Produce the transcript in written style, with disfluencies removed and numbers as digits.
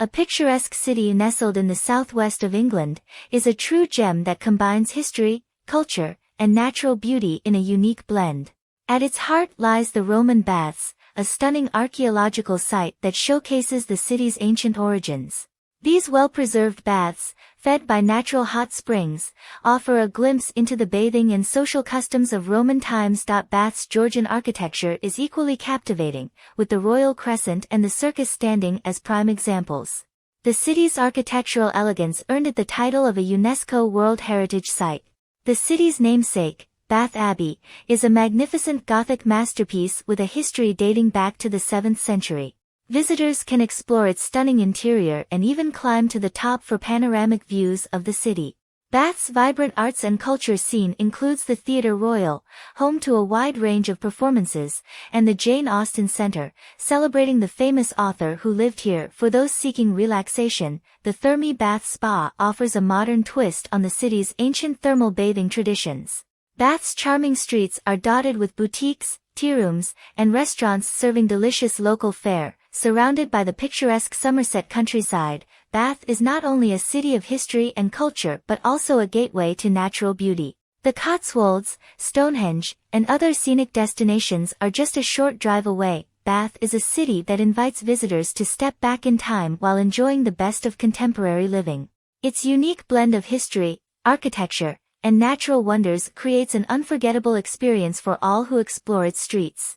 a picturesque city nestled in the southwest of England, is a true gem that combines history, culture, and natural beauty in a unique blend. At its heart lies the Roman Baths, a stunning archaeological site that showcases the city's ancient origins. These well-preserved baths, fed by natural hot springs, offer a glimpse into the bathing and social customs of Roman times. Bath's Georgian architecture is equally captivating, with the Royal Crescent and the Circus standing as prime examples. The city's architectural elegance earned it the title of a UNESCO World Heritage Site. The city's namesake, Bath Abbey, is a magnificent Gothic masterpiece with a history dating back to the 7th century. Visitors can explore its stunning interior and even climb to the top for panoramic views of the city. Bath's vibrant arts and culture scene includes the Theatre Royal, home to a wide range of performances, and the Jane Austen Centre, celebrating the famous author who lived here. For those seeking relaxation, the Thermae Bath Spa offers a modern twist on the city's ancient thermal bathing traditions. Bath's charming streets are dotted with boutiques, tea rooms, and restaurants serving delicious local fare. Surrounded by the picturesque Somerset countryside, Bath is not only a city of history and culture but also a gateway to natural beauty. The Cotswolds, Stonehenge, and other scenic destinations are just a short drive away. Bath is a city that invites visitors to step back in time while enjoying the best of contemporary living. Its unique blend of history, architecture, and natural wonders creates an unforgettable experience for all who explore its streets.